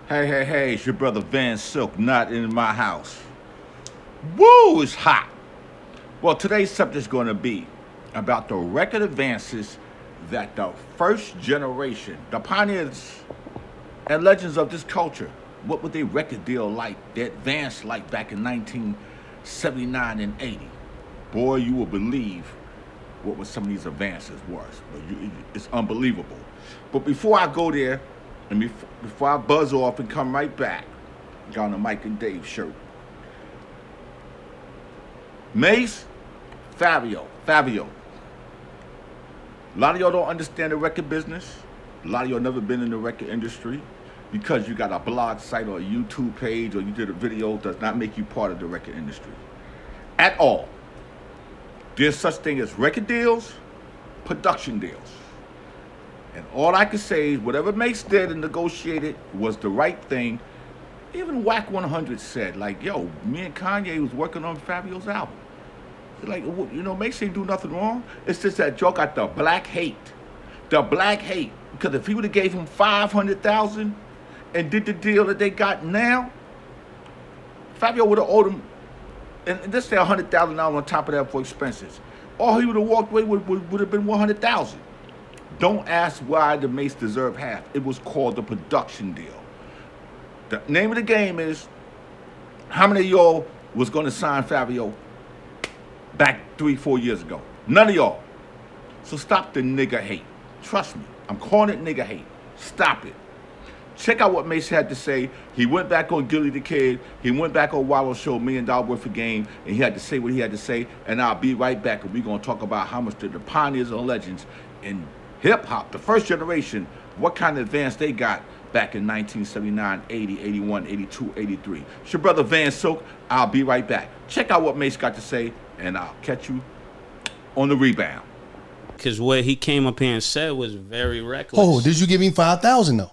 Hey, it's your brother VANSILK, not in my house. Woo, it's hot. Well, today's subject is going to be about the record advances that the first generation, the pioneers and legends of this culture, what would their record deal like, they advanced like back in 1979 and 80? Boy, you will believe what was some of these advances was. It's unbelievable. But before I go there, and before I buzz off and come right back, got on the Mike and Dave shirt. Mace, Fabio. A lot of y'all don't understand the record business. A lot of y'all never been in the record industry. Because you got a blog site or a YouTube page or you did a video does not make you part of the record industry. At all. There's such thing as record deals, production deals. And all I can say is whatever Mace did and negotiated was the right thing. Even Whack 100 said, like, yo, me and Kanye was working on Fabio's album. Like, Mace ain't do nothing wrong. It's just that Joe got the black hate. The black hate. Because if he would have gave him $500,000 and did the deal that they got now, Fabio would have owed him, and let's say $100,000 on top of that for expenses. All he would have walked away would have been $100,000. Don't ask why the Mace deserved half. It was called the production deal. The name of the game is how many of y'all was going to sign Fabio back 3-4 years ago? None of y'all. So stop the nigga hate. Trust me. I'm calling it nigga hate. Stop it. Check out what Mace had to say. He went back on Gilly the Kid. He went back on Wallow Show, $1 Million Worth of Game, and he had to say what he had to say. And I'll be right back, and we're going to talk about how much the pioneers and legends in hip-hop, the first generation, what kind of advance they got back in 1979, 80, 81, 82, 83. It's your brother VANSILK. I'll be right back. Check out what Mace got to say, and I'll catch you on the rebound. Because what he came up here and said was very reckless. Oh, did you give him 5,000 though?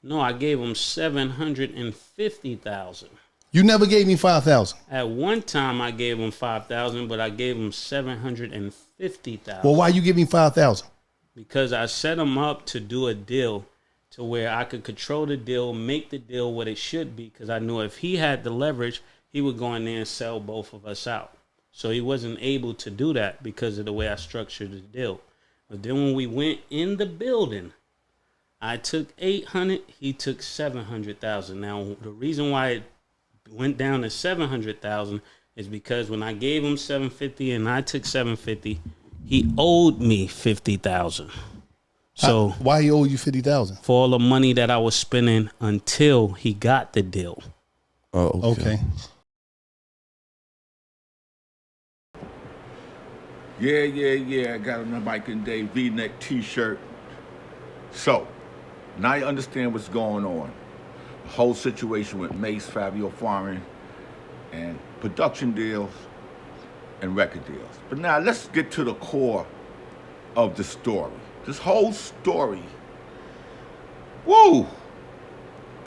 No, I gave him 750,000. You never gave me 5,000. At one time, I gave him 5,000, but I gave him 750,000. Well, why you give me 5,000? Because I set him up to do a deal to where I could control the deal, make the deal what it should be. Because I knew if he had the leverage, he would go in there and sell both of us out. So he wasn't able to do that because of the way I structured the deal. But then when we went in the building, I took 800, he took 700,000. Now, the reason why it went down to 700,000 is because when I gave him 750 and I took 750, he owed me 50,000. So why he owe you 50,000? For all the money that I was spending until he got the deal. Oh, okay. Yeah. I got on the Mike and Dave V-neck t-shirt. So, now you understand what's going on. The whole situation with Mace, Fabio Foreign, and production deals and record deals. But now let's get to the core of the story. This whole story. Woo!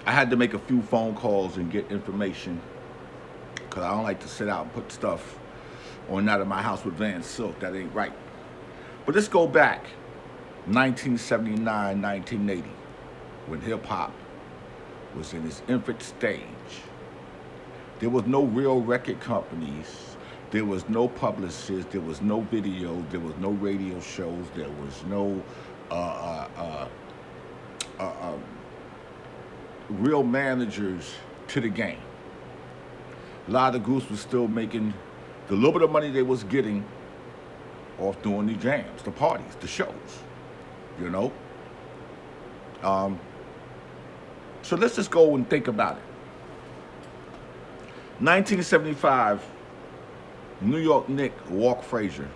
I had to make a few phone calls and get information because I don't like to sit out and put stuff on Not in My House with VANSILK. That ain't right. But let's go back 1979, 1980, when hip-hop was in its infant stage. There was no real record companies. There was no publicists. There was no video. There was no radio shows. There was no real managers to the game. A lot of the groups were still making the little bit of money they was getting off doing the jams, the parties, the shows, So let's just go and think about it. 1975, New York Knick, Walt Frazier.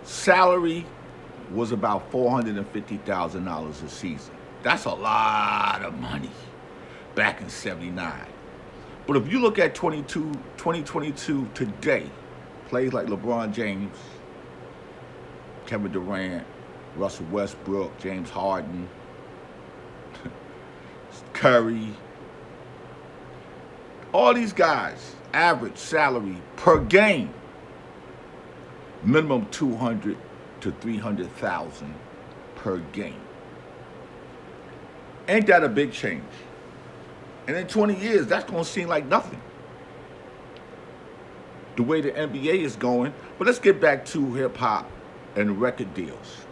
Salary was about $450,000 a season. That's a lot of money back in 79. But if you look at 2022 today, plays like LeBron James, Kevin Durant, Russell Westbrook, James Harden, Curry, all these guys, average salary per game, minimum 200 to 300,000 per game. Ain't that a big change? And in 20 years, that's going to seem like nothing. The way the NBA is going. But let's get back to hip hop and record deals.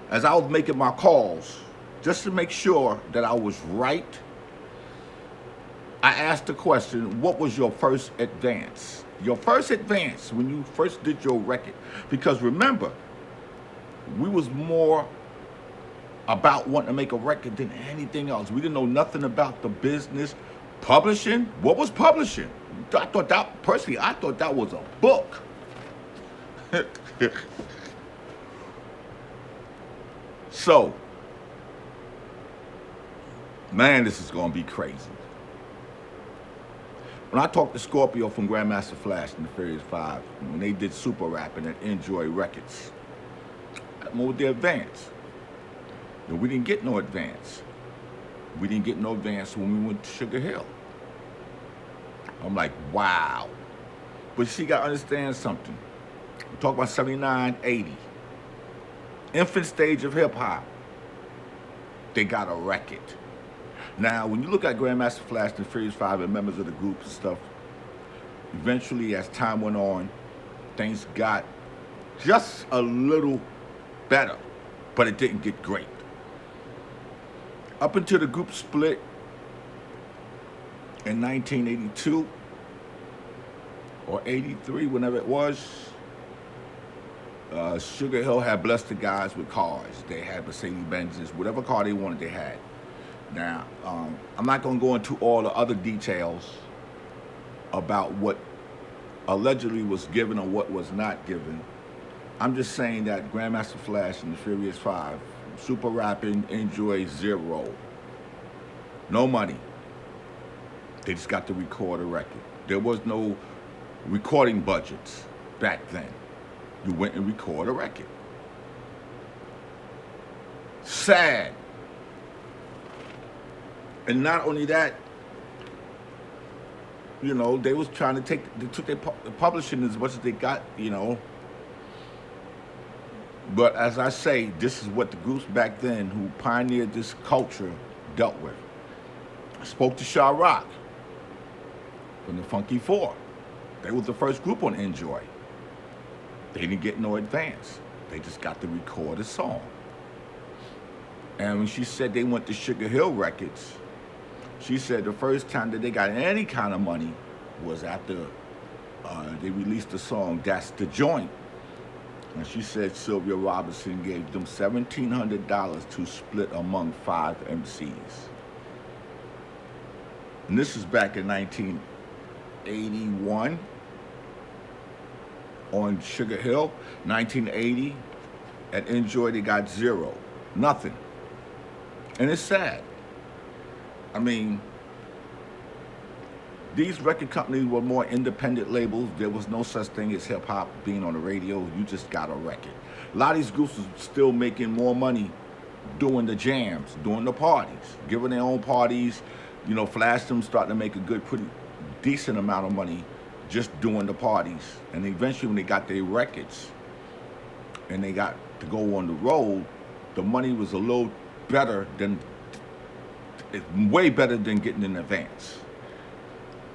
As I was making my calls, just to make sure that I was right, I asked the question, what was your first advance? Your first advance when you first did your record. Because remember, we was more about wanting to make a record than anything else. We didn't know nothing about the business. Publishing? What was publishing? I thought that, personally, I thought that was a book. So, man, this is going to be crazy. When I talked to Scorpio from Grandmaster Flash and the Furious 5, when they did Super Rapping at Enjoy Records, I moved their advance. And we didn't get no advance. We didn't get no advance when we went to Sugar Hill. I'm like, wow. But see, you got to understand something. We talk about 79, 80. Infant stage of hip hop. They got a record. Now, when you look at Grandmaster Flash and Furious 5 and members of the group and stuff, eventually, as time went on, things got just a little better, but it didn't get great. Up until the group split in 1982 or 83, whenever it was, Sugar Hill had blessed the guys with cars. They had Mercedes-Benzes, whatever car they wanted, they had. Now, I'm not going to go into all the other details about what allegedly was given or what was not given. I'm just saying that Grandmaster Flash and the Furious 5, Super Rapping, Enjoy, zero. No money. They just got to record a record. There was no recording budgets back then. You went and record a record. Sad. And not only that, you know, they was trying to they took their publishing as much as they got, you know. But as I say, this is what the groups back then who pioneered this culture dealt with. I spoke to SHA'ROCK from the Funky Four. They was the first group on Enjoy. They didn't get no advance. They just got to record a song. And when she said they went to Sugar Hill Records, she said the first time that they got any kind of money was after they released the song, That's the Joint. And she said Sylvia Robinson gave them $1,700 to split among 5 MCs. And this is back in 1981 on Sugar Hill. 1980 at Enjoy, they got zero. Nothing. And it's sad. I mean, these record companies were more independent labels. There was no such thing as hip-hop being on the radio. You just got a record. A lot of these groups are still making more money doing the jams, doing the parties, giving their own parties. You know, Flash them starting to make a good, pretty decent amount of money just doing the parties. And eventually when they got their records and they got to go on the road, the money was a little better than, way better than getting in advance.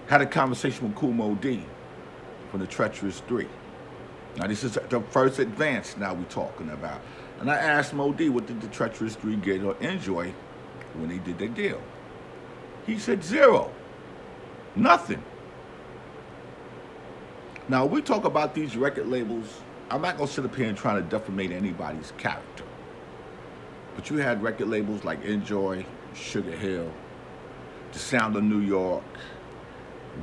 Had a conversation with Kool D from the Treacherous 3. Now this is the first advance now we're talking about. And I asked Mo D what did the Treacherous 3 get or enjoy when they did their deal. He said zero. Nothing. Now we talk about these record labels. I'm not gonna sit up here and try to defamate anybody's character. But you had record labels like Enjoy, Sugar Hill, The Sound of New York,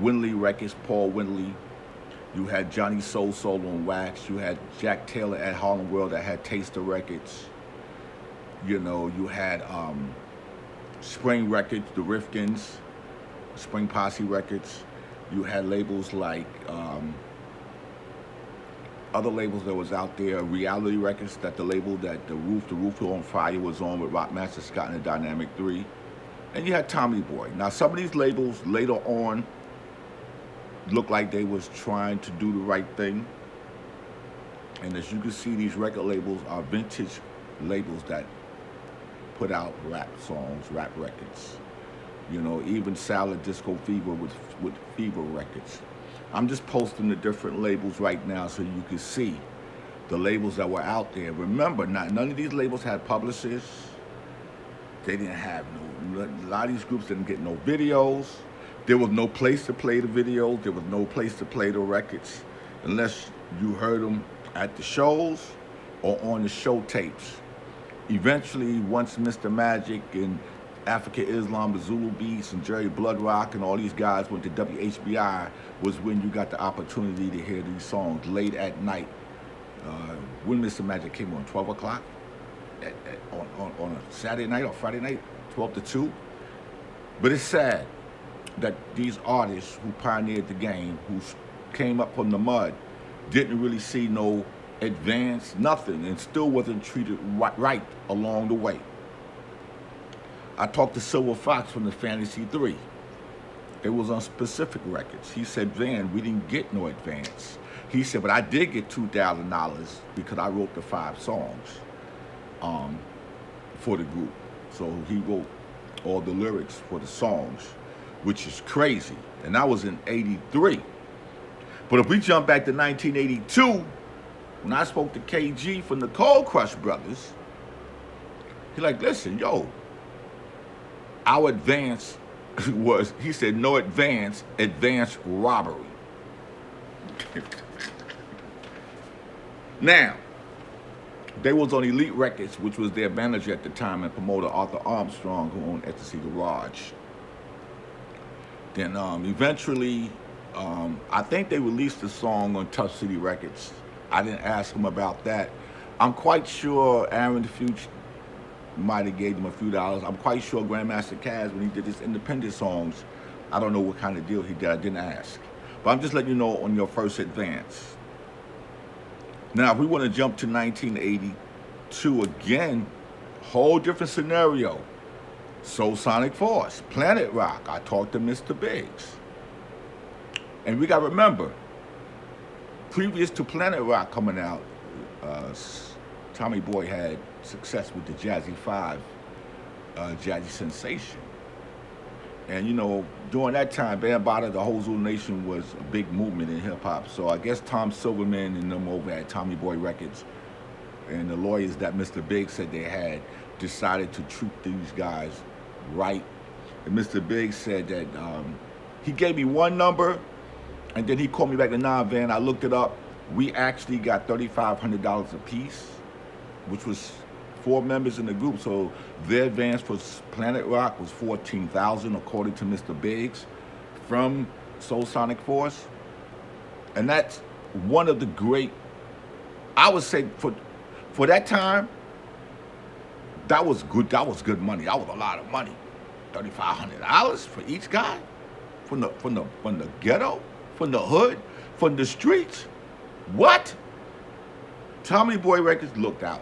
Winley Records, Paul Winley. You had Johnny Soul on Wax. You had Jack Taylor at Harlem World that had Taster Records. You know, you had Spring Records, the Rifkins, Spring Posse Records. You had labels like other labels that was out there, Reality Records, that the label that the Roof on Fire was on with Rockmaster Scott and the Dynamic 3. And you had Tommy Boy. Now some of these labels later on looked like they was trying to do the right thing. And as you can see, these record labels are vintage labels that put out rap songs, rap records. You know, even Salad Disco Fever with Fever Records. I'm just posting the different labels right now so you can see the labels that were out there. Remember, none of these labels had publishers. They didn't have a lot of these groups didn't get no videos. There was no place to play the videos. There was no place to play the records unless you heard them at the shows or on the show tapes. Eventually, once Mr. Magic and Afrika Islam, the Zulu Beats, and Jerry Bloodrock, and all these guys went to WHBI, was when you got the opportunity to hear these songs late at night. When Mr. Magic came on, 12 o'clock on a Saturday night or Friday night, 12 to 2. But it's sad that these artists who pioneered the game, who came up from the mud, didn't really see no advance, nothing, and still wasn't treated right along the way. I talked to Silver Fox from the Fantasy 3. It was on Specific Records. He said, Van, we didn't get no advance. He said, but I did get $2,000 because I wrote the 5 songs for the group. So he wrote all the lyrics for the songs, which is crazy. And that was in 83. But if we jump back to 1982, when I spoke to KG from the Coldcrush brothers, he like, listen, yo, our advance was, he said, no advance, advance robbery. Now, they was on Elite Records, which was their manager at the time, and promoter Arthur Armstrong, who owned Ecstasy Garage. Then eventually, I think they released the song on Tough City Records. I didn't ask him about that. I'm quite sure Aaron Fuchs might have gave them a few dollars. I'm quite sure Grandmaster Caz, when he did his independent songs, I don't know what kind of deal he did. I didn't ask. But I'm just letting you know on your first advance. Now, if we want to jump to 1982 again, whole different scenario. Soulsonic Force, Planet Rock. I talked to Mr. Biggs. And we got to remember, previous to Planet Rock coming out, Tommy Boy had success with the Jazzy 5, Jazzy Sensation. And you know, during that time, Bambaataa, the whole Zulu Nation was a big movement in hip hop. So I guess Tom Silverman and them over at Tommy Boy Records and the lawyers that Mr. Biggs said they had decided to treat these guys right. And Mr. Biggs said that he gave me one number, and then he called me back to Van. I looked it up. We actually got $3,500 a piece, which was 4 members in the group. So their advance for Planet Rock was $14,000, according to Mr. Biggs, from Soulsonic Force. And that's one of the great, I would say, for that time, that was good. That was good money. That was a lot of money. $3,500 for each guy, from the ghetto, from the hood, from the streets. What? Tommy Boy Records looked out.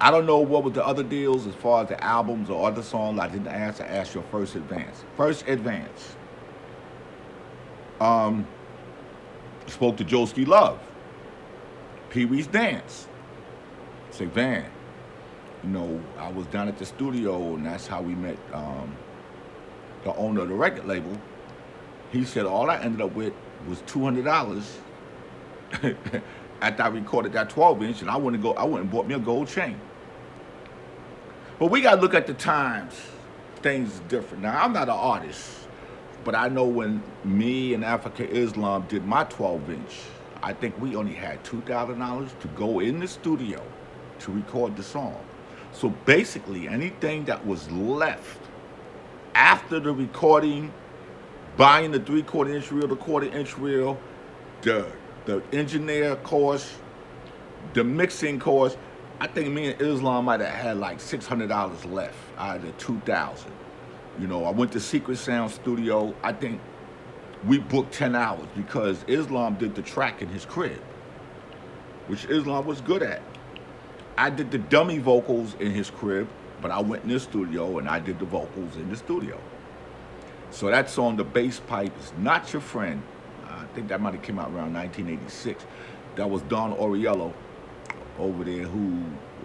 I don't know what was the other deals as far as the albums or other songs. I didn't ask. I asked your first advance. First advance. Spoke to Joeski Love. Pee Wee's Dance. Say, Van, you know, I was down at the studio, and that's how we met the owner of the record label. He said all I ended up with was $200 after I recorded that 12-inch, and I went and bought me a gold chain. But we got to look at the times. Things is different. Now, I'm not an artist, but I know when me and Afrika Islam did my 12-inch, I think we only had $2,000 to go in the studio to record the song. So basically, anything that was left after the recording, buying the 3/4-inch reel, the 1/4-inch reel, the engineer course, the mixing course, I think me and Islam might have had like $600 left out of the $2,000. You know, I went to Secret Sound Studio. I think we booked 10 hours because Islam did the track in his crib, which Islam was good at. I did the dummy vocals in his crib, but I went in the studio and I did the vocals in the studio. So that song, The Bass Pipe Is Not Your Friend, I think that might have came out around 1986. That was Don Oriello over there, who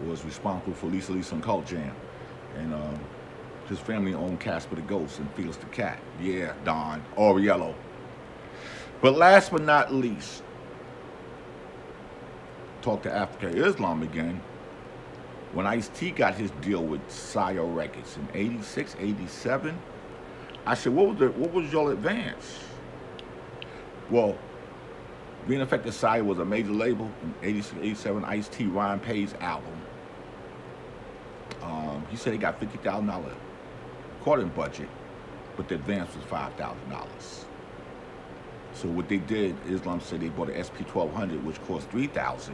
was responsible for Lisa and Cult Jam. And his family owned Casper the Ghost and Felix the Cat. Yeah, Don, Oriello. But last but not least, talk to Afrika Islam again. When Ice-T got his deal with Sire Records in 86, 87, I said, what was your advance? Well, being affected Sire was a major label in 86, 87, Ice-T, Ryan Pay's album. He said he got $50,000 recording budget, but the advance was $5,000. So what they did, Islam said they bought an SP1200, which cost $3,000.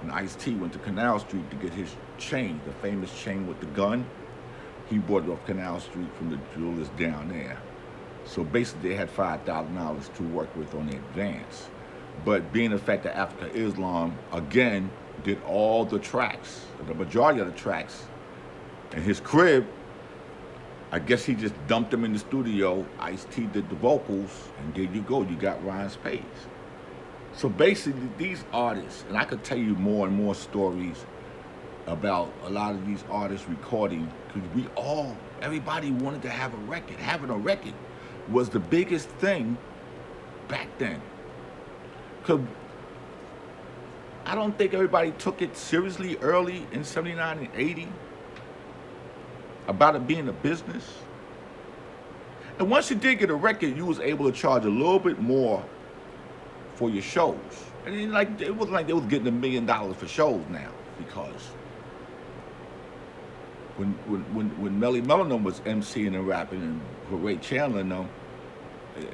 And Ice-T went to Canal Street to get his chain, the famous chain with the gun. He bought it off Canal Street from the jewelers down there. So basically they had $5,000 to work with on the advance. But being affected Afrika Islam, again, did all the tracks, the majority of the tracks. In his crib, I guess he just dumped them in the studio. Ice-T did the vocals, and there you go, you got Ryan Pay's. So basically, these artists, and I could tell you more and more stories about a lot of these artists recording, because everybody wanted to have a record. Having a record was the biggest thing back then. Because I don't think everybody took it seriously early in 79 and 80 about it being a business. And once you did get a record, you was able to charge a little bit more for your shows. And it wasn't like they was getting $1 million for shows now, because when Melly Melanin was MCing and rapping, and Ray Chandler and them,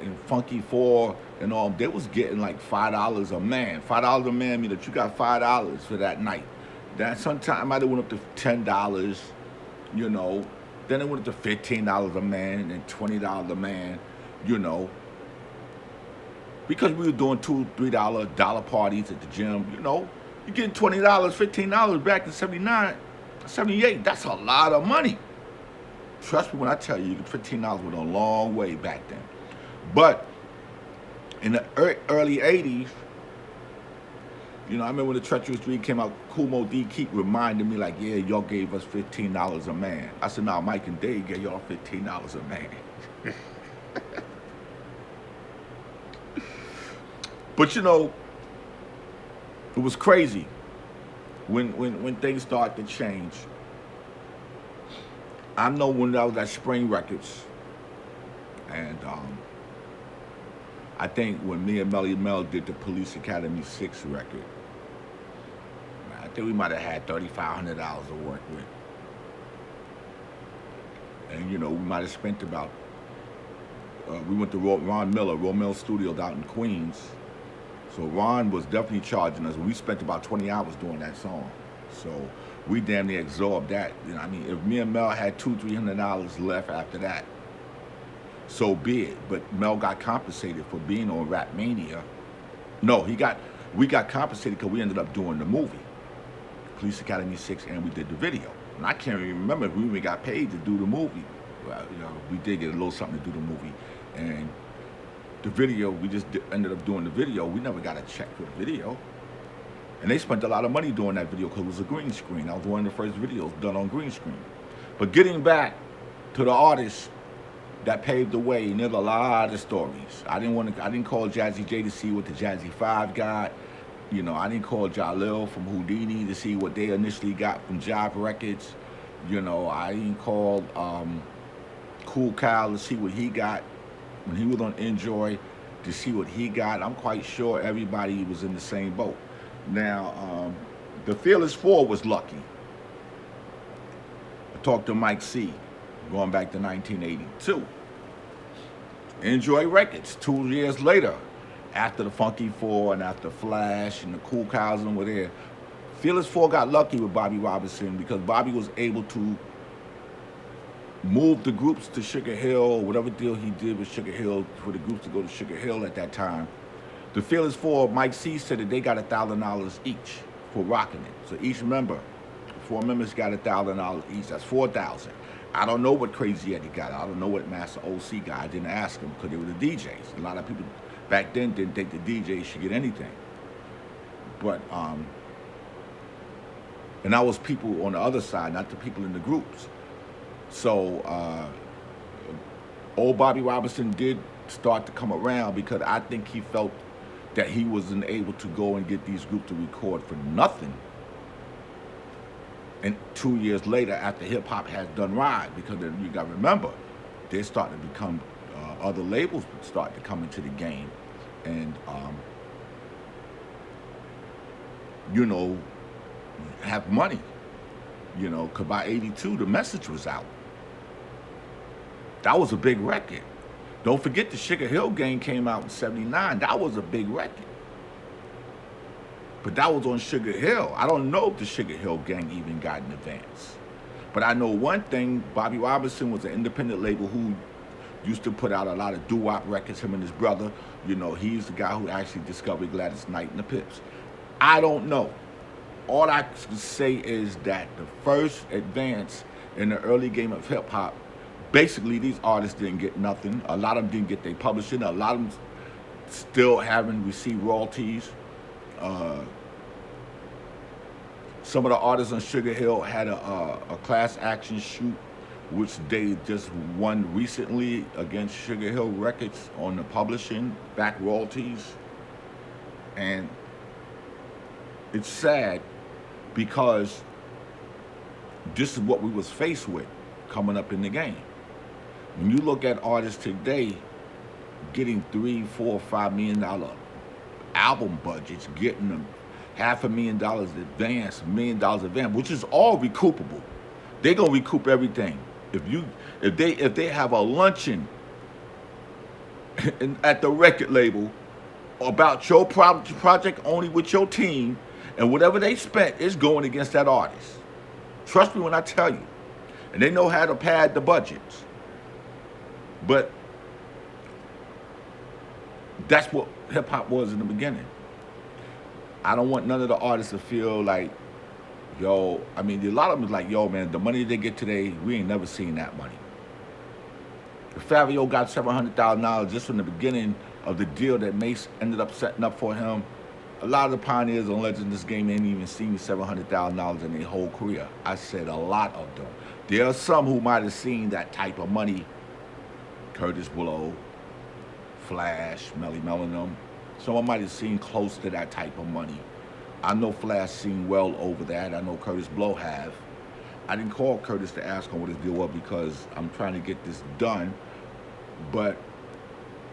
and Funky Four and all, they was getting like $5 a man. $5 a man mean that you got $5 for that night. That sometime might have went up to $10, you know. Then it went up to $15 a man and $20 a man, you know. Because we were doing $2, $3 dollar parties at the gym, you know. You're getting $20, $15 back in 79, 78. That's a lot of money. Trust me when I tell you, $15 went a long way back then. But in the early 80s, you know, I remember when the Treacherous 3 came out, Kool Mo D keep reminding me like, yeah, y'all gave us $15 a man. I said, nah, Mike and Dave gave y'all $15 a man. But you know, it was crazy when things started to change. I know when I was at Spring Records, and I think when me and Melly Mel did the Police Academy 6 record, I think we might have had $3,500 to work with. And you know, we might have spent about, we went to Ron Miller Studios out in Queens. So Ron was definitely charging us. We spent about 20 hours doing that song. So we damn near absorbed that. You know, I mean, if me and Mel had $200, $300 left after that, so be it. But Mel got compensated for being on Rap Mania. No, we got compensated because we ended up doing the movie, Police Academy 6, and we did the video. And I can't even remember if we even got paid to do the movie. Well, you know, we did get a little something to do the movie. And the video, we just ended up doing the video. We never got a check for the video. And they spent a lot of money doing that video because it was a green screen. That was one of the first videos done on green screen. But getting back to the artists that paved the way, and there's a lot of stories. I didn't call Jazzy J to see what the Jazzy 5 got. You know, I didn't call Jalil from Houdini to see what they initially got from Jive Records. You know, I didn't call Cool Kyle to see what he got when he was on Enjoy, to see what he got. I'm quite sure everybody was in the same boat. Now, the Fearless Four was lucky. I talked to Mike C, going back to 1982. Enjoy Records, 2 years later, after the Funky Four and after Flash and the Cool Cows were there. Fearless Four got lucky with Bobby Robinson because Bobby was able to move the groups to Sugar Hill, whatever deal he did with Sugar Hill, for the groups to go to Sugar Hill at that time. The Fearless Four, Mike C said that they got $1,000 each for rocking it. So each member, 4 members got $1,000 each. That's $4,000. I don't know what Crazy Eddie got. I don't know what Master OC got. I didn't ask him because they were the DJs. A lot of people back then didn't think the DJs should get anything. But, and that was people on the other side, not the people in the groups. So old Bobby Robinson did start to come around because I think he felt that he wasn't able to go and get these groups to record for nothing. And 2 years later, after hip hop has done right, because then you got to remember, they start to become other labels start to come into the game, and you know, have money. You know, because by '82 the Message was out. That was a big record. Don't forget the Sugar Hill Gang came out in '79. That was a big record. But that was on Sugar Hill. I don't know if the Sugar Hill Gang even got an advance. But I know one thing, Bobby Robinson was an independent label who used to put out a lot of doo-wop records, him and his brother. You know, he's the guy who actually discovered Gladys Knight and the Pips. I don't know. All I can say is that the first advance in the early game of hip-hop, basically these artists didn't get nothing. A lot of them didn't get their publishing. A lot of them still haven't received royalties. Some of the artists on Sugar Hill had a class action suit, which they just won recently against Sugar Hill Records on the publishing, back royalties. And it's sad because this is what we was faced with coming up in the game. When you look at artists today getting $3, $4, $5 million album budgets, getting them $500,000 advance, $1 million advance, which is all recoupable. They're gonna recoup everything. If they have a luncheon at the record label about your project only with your team, and whatever they spent is going against that artist. Trust me when I tell you. And they know how to pad the budgets. But that's what hip hop was in the beginning. I don't want none of the artists to feel like, yo, I mean, a lot of them is like, yo, man, the money they get today, we ain't never seen that money. If Fabio got $700,000 just from the beginning of the deal that Mace ended up setting up for him, a lot of the pioneers and legends in this game ain't even seen $700,000 in their whole career. I said a lot of them. There are some who might have seen that type of money. Curtis Blow, Flash, Melly Mel and them. Someone might have seen close to that type of money. I know Flash seen well over that. I know Curtis Blow have. I didn't call Curtis to ask him what his deal was because I'm trying to get this done. But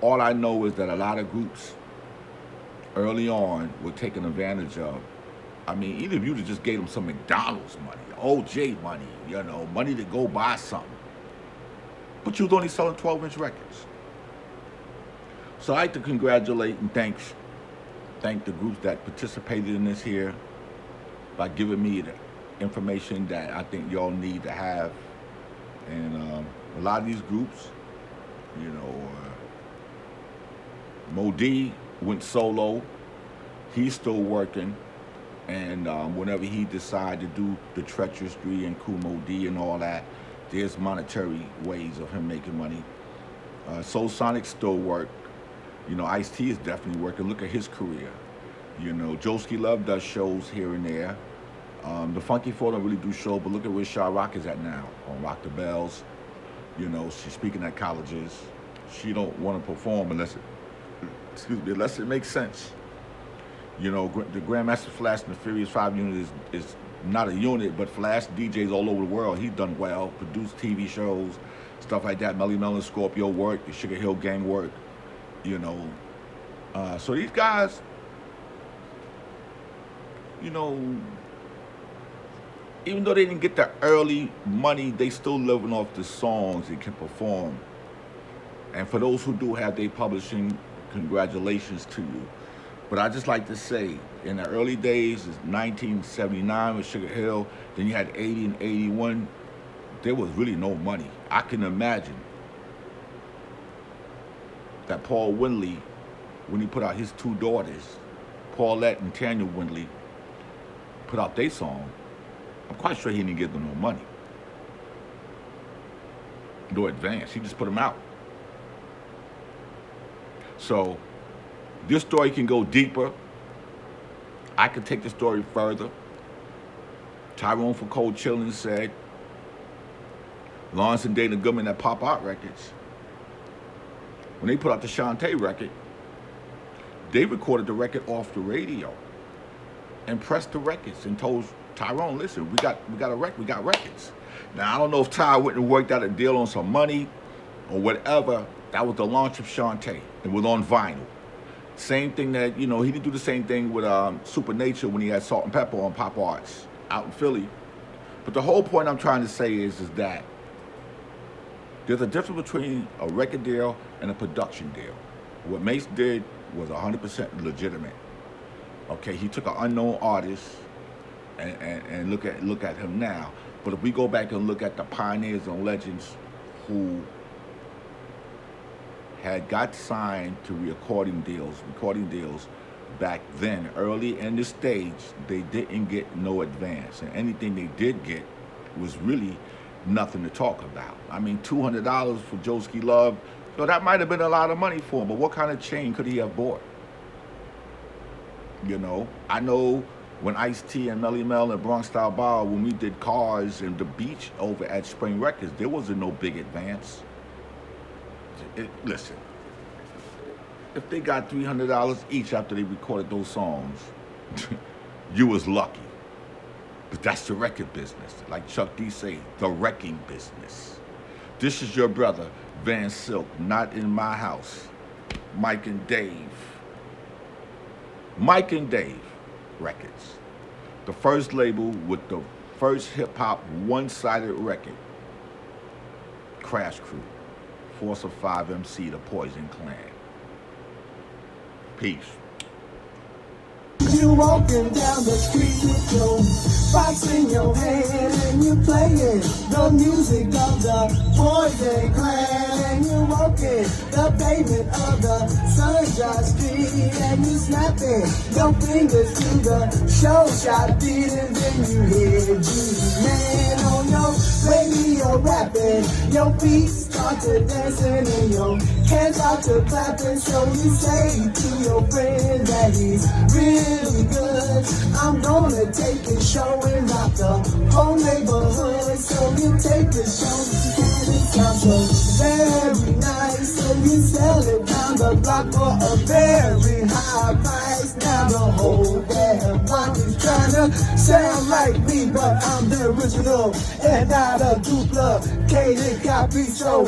all I know is that a lot of groups early on were taken advantage of. I mean, either of you just gave them some McDonald's money, OJ money, you know, money to go buy something. But you was only selling 12-inch records. So I like to congratulate and thank the groups that participated in this here by giving me the information that I think y'all need to have. And a lot of these groups, you know, Mo D went solo. He's still working. And whenever he decided to do the Treacherous and Kool Mo D and all that, there's monetary ways of him making money. Soulsonic still work. You know, Ice-T is definitely working. Look at his career. You know, Joski Love does shows here and there. The Funky Four don't really do shows, but look at where SHA'ROCK is at now on Rock the Bells. You know, she's speaking at colleges. She don't want to perform unless it makes sense. You know, the Grandmaster Flash and the Furious 5 unit is not a unit, but Flash DJs all over the world. He's done well, produced TV shows, stuff like that. Melly Mel and Scorpio work, the Sugar Hill Gang work, you know. So these guys, you know, even though they didn't get the early money, they still living off the songs and can perform. And for those who do have their publishing, congratulations to you. But I just like to say, in the early days, 1979 with Sugar Hill, then you had 80 and 81, there was really no money. I can imagine that Paul Windley, when he put out his two daughters, Paulette and Tanya Windley, put out their song, I'm quite sure he didn't give them no money. No advance, he just put them out. So, this story can go deeper. I can take the story further. Tyrone from Coldchilin said, Lawrence and Dana Goodman at Pop Art Records, when they put out the Shantae record, they recorded the record off the radio and pressed the records and told Tyrone, listen, we got a record, we got records. Now I don't know if Ty went and worked out a deal on some money or whatever. That was the launch of Shantae. It was on vinyl. Same thing that, you know, he didn't do the same thing with Supernature when he had Salt and Pepper on Pop Arts out in Philly. But the whole point I'm trying to say is that there's a difference between a record deal and a production deal. What Mace did was 100% legitimate. Okay, he took an unknown artist and look at him now. But if we go back and look at the pioneers and legends who had got signed to recording deals back then, early in the stage, they didn't get no advance. And anything they did get was really nothing to talk about. I mean, $200 for Joeski Love, so that might have been a lot of money for him, but what kind of chain could he have bought? You know, I know when Ice-T and Melly Mel and Bronx Style Bar, when we did Cars and The Beach over at Spring Records, there wasn't no big advance. Listen, if they got $300 each after they recorded those songs, you was lucky. But that's the record business. Like Chuck D say, the wrecking business. This is your brother, VANSILK, Not in My House. Mike and Dave. Mike and Dave Records. The first label with the first hip-hop one-sided record. Crash Crew. Force of 5 MC, the Poison Clan. Peace. You walking down the street with your box in your hand and you playing the music of the Poison Clan, and you walking the pavement of the Sunshine Street and you snapping your fingers to the show shot beat, and then you hear G-Man on your radio rapping, your feet start to dancing and your hands start to clapping, so you say to your friend that he's really good. I'm gonna take it show and rock the whole neighborhood. So you take the show and it sounds so very nice. So you sell it down the block for a very high price. Now the whole damn block is trying to sound like me, but I'm the original and not a duplicated copy. So